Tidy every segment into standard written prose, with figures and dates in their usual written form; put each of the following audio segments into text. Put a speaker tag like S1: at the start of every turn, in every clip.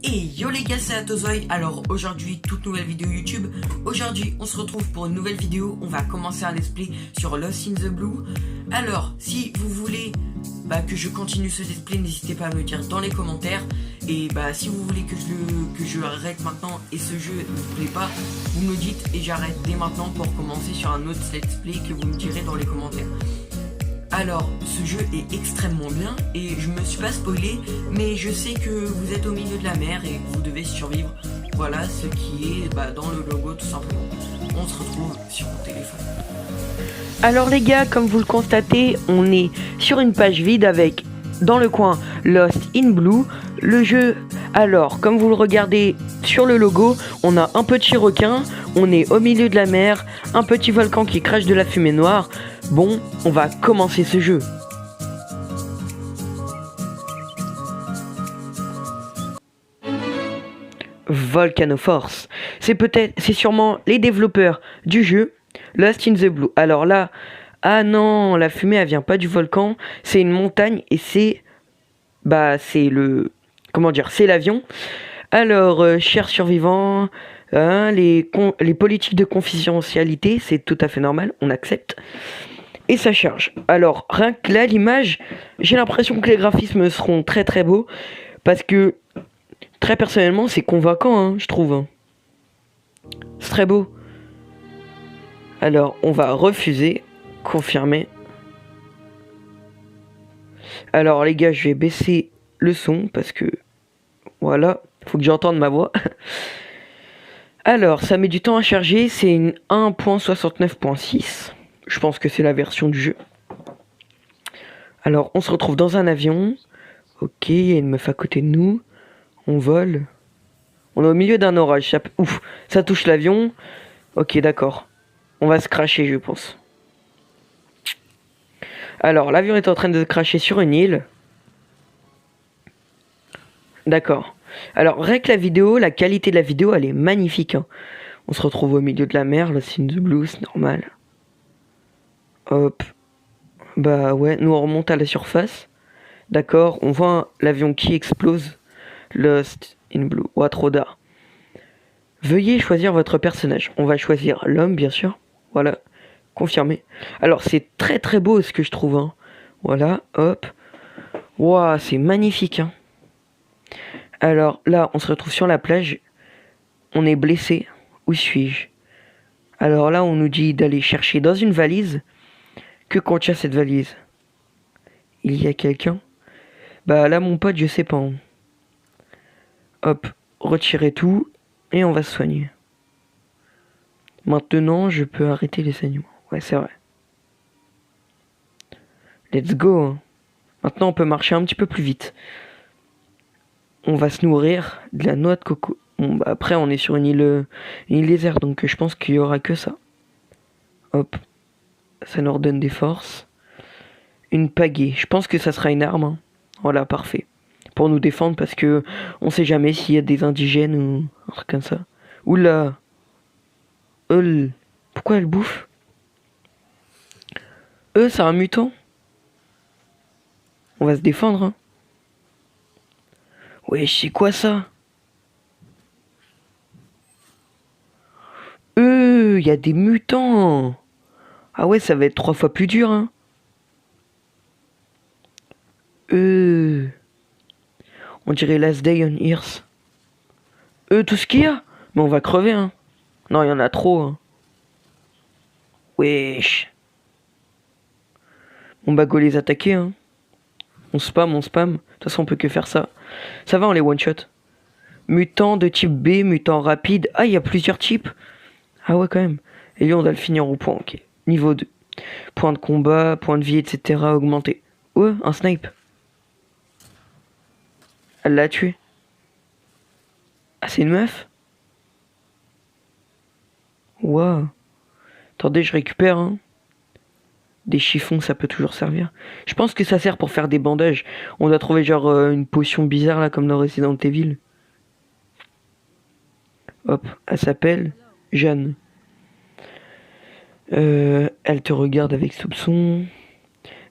S1: Et yo les gars, c'est Atozoy. Alors aujourd'hui, toute nouvelle vidéo YouTube. Aujourd'hui, on se retrouve pour une nouvelle vidéo. On va commencer un let's play sur Lost in the Blue. Alors, si vous voulez que je continue ce let's play, n'hésitez pas à me le dire dans les commentaires. Et si vous voulez que je arrête maintenant et ce jeu ne vous plaît pas, vous me le dites et j'arrête dès maintenant pour commencer sur un autre let's play que vous me direz dans les commentaires. Alors, ce jeu est extrêmement bien et je me suis pas spoilé, mais je sais que vous êtes au milieu de la mer et que vous devez survivre. Voilà ce qui est dans le logo tout simplement. On se retrouve sur mon téléphone.
S2: Alors les gars, comme vous le constatez, on est sur une page vide avec dans le coin Lost in Blue, le jeu. Alors, comme vous le regardez sur le logo, on a un petit requin, on est au milieu de la mer, un petit volcan qui crache de la fumée noire. Bon, on va commencer ce jeu. Volcano Force, c'est sûrement les développeurs du jeu Lost in the Blue. Alors là, ah non, la fumée elle vient pas du volcan, c'est une montagne et c'est c'est l'avion. Alors, chers survivants, les politiques de confidentialité, c'est tout à fait normal, on accepte. Et ça charge. Alors, rien que là, l'image, j'ai l'impression que les graphismes seront très très beaux. Parce que, très personnellement, c'est convaincant, je trouve. C'est très beau. Alors, on va refuser. Confirmer. Alors, les gars, je vais baisser le son. Parce que, voilà, faut que j'entende ma voix. Alors, ça met du temps à charger. C'est une 1.69.6. Je pense que c'est la version du jeu. Alors, on se retrouve dans un avion. Ok, il y a une meuf à côté de nous. On vole. On est au milieu d'un orage. Ouf, ça touche l'avion. Ok, d'accord. On va se crasher, je pense. Alors, l'avion est en train de se crasher sur une île. D'accord. Alors, rien que la vidéo, la qualité de la vidéo, elle est magnifique. On se retrouve au milieu de la mer. Lost in the Blue, c'est normal. Hop. Bah ouais, nous on remonte à la surface. D'accord, on voit l'avion qui explose. Lost in Blue. Ouah, trop d'art. Veuillez choisir votre personnage. On va choisir l'homme, bien sûr. Voilà, confirmé. Alors, c'est très très beau ce que je trouve. Voilà, hop. Ouah, c'est magnifique. Alors là, on se retrouve sur la plage. On est blessé. Où suis-je? Alors là, on nous dit d'aller chercher dans une valise. Que contient cette valise? Il y a quelqu'un? Bah là mon pote, je sais pas. Hop, retirer tout et on va se soigner. Maintenant, je peux arrêter les saignements. Ouais, c'est vrai. Let's go. Maintenant, on peut marcher un petit peu plus vite. On va se nourrir de la noix de coco. Bon, après, on est sur une île déserte, donc je pense qu'il y aura que ça. Hop. Ça nous redonne des forces. Une pagaie. Je pense que ça sera une arme. Voilà, parfait. Pour nous défendre parce que on sait jamais s'il y a des indigènes ou un truc comme ça. Oula. Pourquoi elle bouffe? C'est un mutant. On va se défendre. Ouais, c'est quoi ça? Il y a des mutants. Ah ouais, ça va être 3 fois plus dur, On dirait Last Day on Earth. Tout ce qu'il y a? Mais on va crever, Non, il y en a trop, Wesh. On va go les attaquer, On spam. De toute façon, on peut que faire ça. Ça va, on les one-shot. Mutant de type B, mutant rapide. Ah, il y a plusieurs types. Ah ouais, quand même. Et lui, on doit le finir au point, ok. Niveau 2. Point de combat, point de vie, etc. augmenté. Ouais, un snipe. Elle l'a tué. Ah, c'est une meuf? Waouh. Attendez, je récupère, Des chiffons, ça peut toujours servir. Je pense que ça sert pour faire des bandages. On doit trouver genre une potion bizarre, là, comme dans Resident Evil. Hop, elle s'appelle Jeanne. Elle te regarde avec soupçon.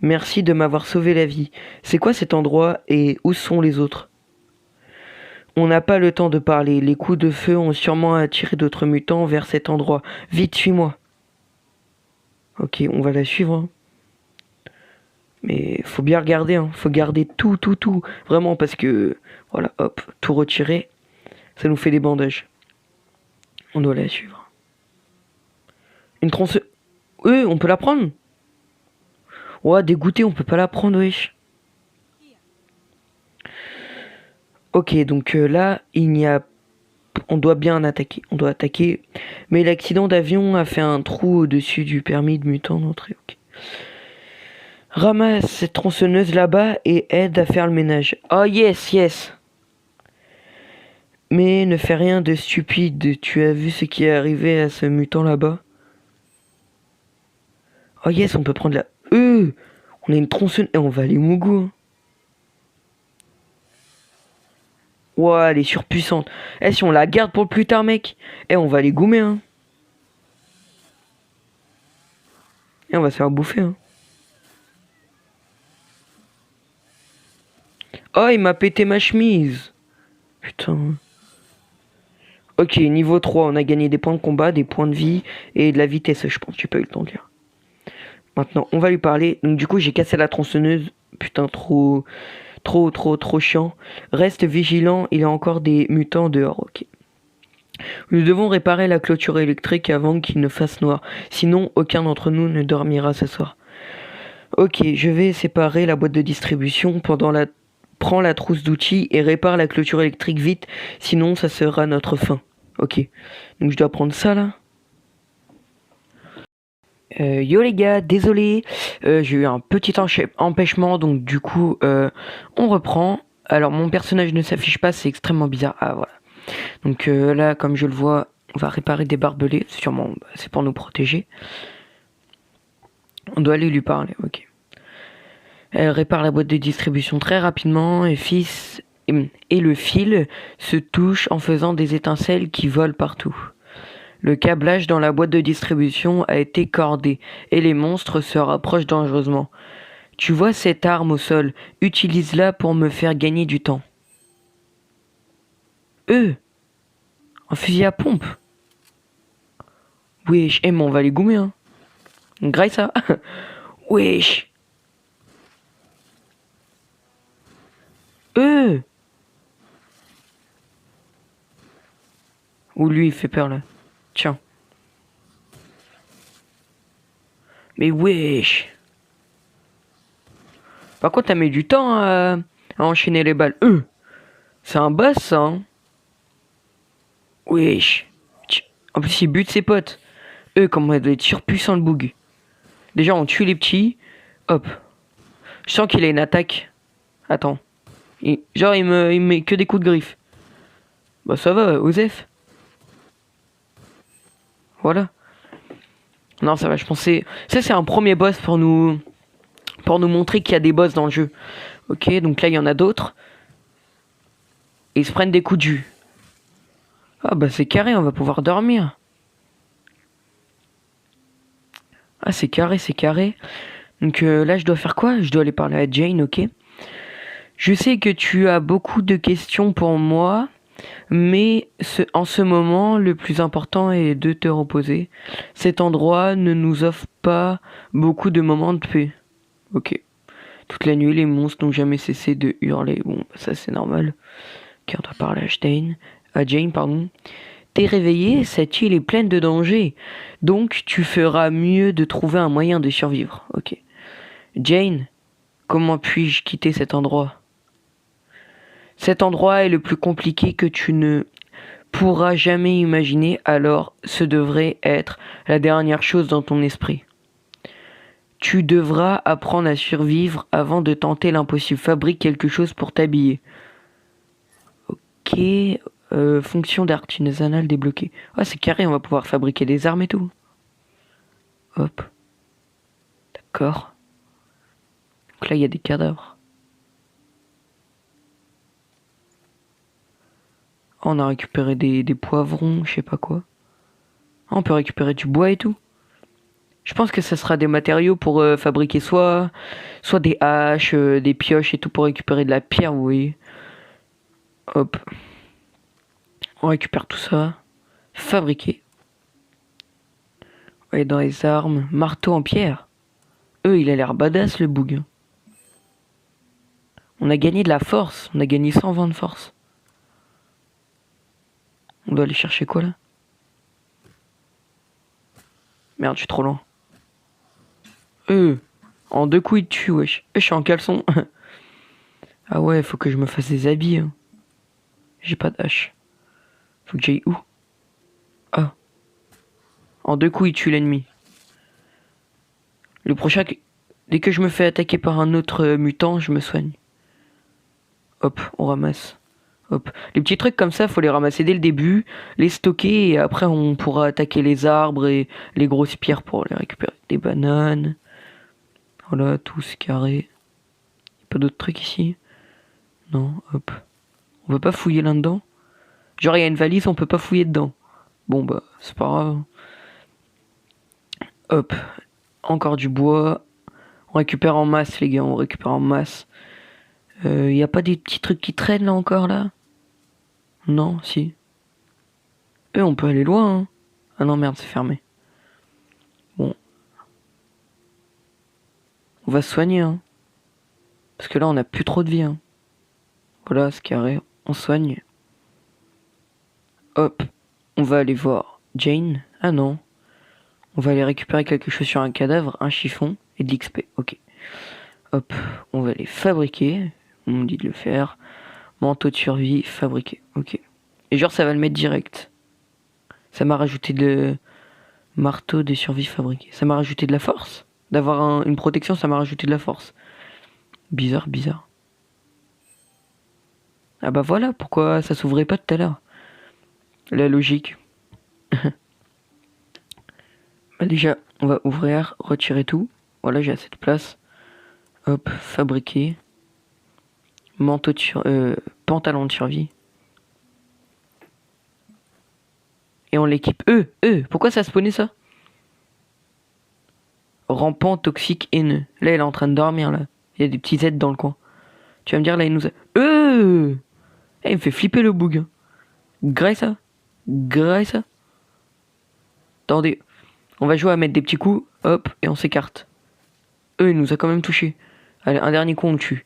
S2: Merci de m'avoir sauvé la vie. C'est quoi cet endroit et où sont les autres? On n'a pas le temps de parler. Les coups de feu ont sûrement attiré d'autres mutants vers cet endroit. Vite, suis-moi. Ok, on va la suivre. Hein. Mais faut bien regarder, hein. Faut garder tout. Vraiment, parce que... Voilà, hop, tout retirer. Ça nous fait des bandages. On doit la suivre. Une tronçonneuse... on peut la prendre? Ouais, dégoûté, on peut pas la prendre, wesh. Ok, donc là, il n'y a... On doit bien attaquer. On doit attaquer. Mais l'accident d'avion a fait un trou au-dessus du permis de mutant d'entrée. Ok. Ramasse cette tronçonneuse là-bas et aide à faire le ménage. Oh yes. Mais ne fais rien de stupide. Tu as vu ce qui est arrivé à ce mutant là-bas? Oh yes, on peut prendre la... on a une tronçonneuse et on va aller mougou. Hein. Ouah, elle est surpuissante. Si on la garde pour le plus tard, mec. On va les goumer, hein. On va se faire bouffer, hein. Oh, il m'a pété ma chemise. Putain. Ok, niveau 3, on a gagné des points de combat, des points de vie et de la vitesse, je pense. J'ai pas eu le temps de lire. Maintenant, on va lui parler. Donc du coup, j'ai cassé la tronçonneuse. Putain, trop chiant. Reste vigilant, il y a encore des mutants dehors, ok. Nous devons réparer la clôture électrique avant qu'il ne fasse noir. Sinon, aucun d'entre nous ne dormira ce soir. Ok, je vais séparer la boîte de distribution. Prends la trousse d'outils et répare la clôture électrique vite. Sinon, ça sera notre fin. Ok. Donc je dois prendre ça, là. Yo les gars, désolé, j'ai eu un petit empêchement, donc du coup, on reprend. Alors mon personnage ne s'affiche pas, c'est extrêmement bizarre. Ah voilà. Donc là, comme je le vois, on va réparer des barbelés, sûrement, c'est pour nous protéger. On doit aller lui parler, ok. Elle répare la boîte de distribution très rapidement, et le fil se touche en faisant des étincelles qui volent partout. Le câblage dans la boîte de distribution a été cordé et les monstres se rapprochent dangereusement. Tu vois cette arme au sol, utilise-la pour me faire gagner du temps. Un fusil à pompe. Wesh, mais on va les goumer, hein. Graille ça. Wesh. Ou lui il fait peur là. Tiens. Mais wesh. Par contre, t'as mis du temps à enchaîner les balles. C'est un boss, ça. Hein. Wesh. En plus, il bute ses potes. Comment il doit être surpuissant le boug. Déjà, on tue les petits. Hop. Je sens qu'il a une attaque. Attends. Il me met que des coups de griffe. Bah, ça va, Osef. Voilà. Non, ça va, je pensais... Ça, c'est un premier boss pour nous montrer qu'il y a des boss dans le jeu. Ok, donc là, il y en a d'autres. Et ils se prennent des coups de jus. Ah, bah, c'est carré, on va pouvoir dormir. Ah, c'est carré. Donc là, je dois faire quoi? Je dois aller parler à Jane, ok. Je sais que tu as beaucoup de questions pour moi... Mais en ce moment, le plus important est de te reposer. Cet endroit ne nous offre pas beaucoup de moments de paix. Ok. Toute la nuit, les monstres n'ont jamais cessé de hurler. Bon, ça c'est normal. Ok, on doit parler à Jane, pardon. T'es réveillé, cette île est pleine de dangers. Donc tu feras mieux de trouver un moyen de survivre. Ok. Jane, comment puis-je quitter cet endroit? Cet endroit est le plus compliqué que tu ne pourras jamais imaginer, alors ce devrait être la dernière chose dans ton esprit. Tu devras apprendre à survivre avant de tenter l'impossible. Fabrique quelque chose pour t'habiller. Ok. Fonction d'artisanal débloquée. Ah, c'est carré, on va pouvoir fabriquer des armes et tout. Hop. D'accord. Donc là, il y a des cadavres. On a récupéré des poivrons, je sais pas quoi. On peut récupérer du bois et tout. Je pense que ça sera des matériaux pour fabriquer soit des haches, des pioches et tout pour récupérer de la pierre, vous voyez. Hop. On récupère tout ça. Fabriquer. On va aller dans les armes. Marteau en pierre. Il a l'air badass le boug. On a gagné de la force. On a gagné 120 de force. On doit aller chercher quoi là? Merde, je suis trop lent. En 2 coups il tue, wesh. Je suis en caleçon. Ah ouais, faut que je me fasse des habits. Hein. J'ai pas de hache. Faut que j'aille où? Ah. En 2 coups il tue l'ennemi. Le prochain, dès que je me fais attaquer par un autre mutant, je me soigne. Hop, on ramasse. Hop. Les petits trucs comme ça, faut les ramasser dès le début, les stocker et après on pourra attaquer les arbres et les grosses pierres pour les récupérer. Des bananes. Voilà, tout c'est carré. Pas d'autres trucs ici? Non, hop. On peut pas fouiller là-dedans? Genre il y a une valise, on peut pas fouiller dedans. Bon bah, c'est pas grave. Hop. Encore du bois. On récupère en masse les gars, on récupère en masse. Y a pas des petits trucs qui traînent là encore là? Non, si. On peut aller loin, hein. Ah non, merde, c'est fermé. Bon. On va se soigner, hein. Parce que là, on a plus trop de vie, hein. Voilà, c'est carré. On soigne. Hop. On va aller voir Jane. Ah non. On va aller récupérer quelque chose sur un cadavre, un chiffon et de l'XP. Ok. Hop. On va les fabriquer. On me dit de le faire. Manteau de survie, fabriquer. Ok. Et genre, ça va le mettre direct. Ça m'a rajouté de marteau de survie fabriqué. Ça m'a rajouté de la force. D'avoir une protection, ça m'a rajouté de la force. Bizarre, bizarre. Ah bah voilà, pourquoi ça s'ouvrait pas tout à l'heure. La logique. Bah déjà, on va ouvrir, retirer tout. Voilà, j'ai assez de place. Hop, fabriquer. Manteau de pantalon de survie. Et on l'équipe. Pourquoi ça a spawné ça? Rampant, toxique, haineux. Là, elle est en train de dormir, là. Il y a des petits aides dans le coin. Tu vas me dire, là, il nous a... Il me fait flipper le boug. Graille ça. Attendez. On va jouer à mettre des petits coups. Hop, et on s'écarte. Il nous a quand même touché. Allez, un dernier coup, on le tue.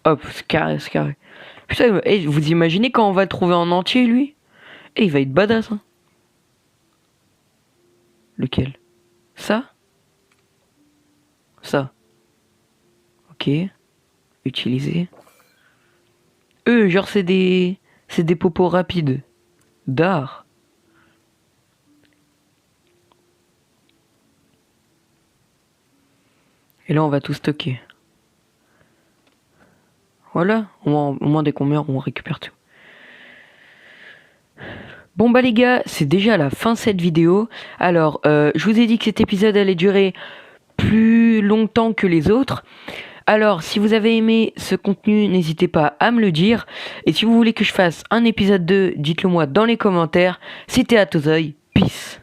S2: Hop, c'est carré. Putain, vous imaginez quand on va le trouver en entier, lui? Il va être badass, hein. Lequel? Ça? Ok. Utiliser. Genre c'est des popos rapides. D'art. Et là on va tout stocker. Voilà. Au moins dès qu'on meurt, on récupère tout. Bon bah les gars, c'est déjà la fin de cette vidéo. Alors, je vous ai dit que cet épisode allait durer plus longtemps que les autres. Alors, si vous avez aimé ce contenu, n'hésitez pas à me le dire. Et si vous voulez que je fasse un épisode 2, dites-le moi dans les commentaires. C'était Atozoï, peace.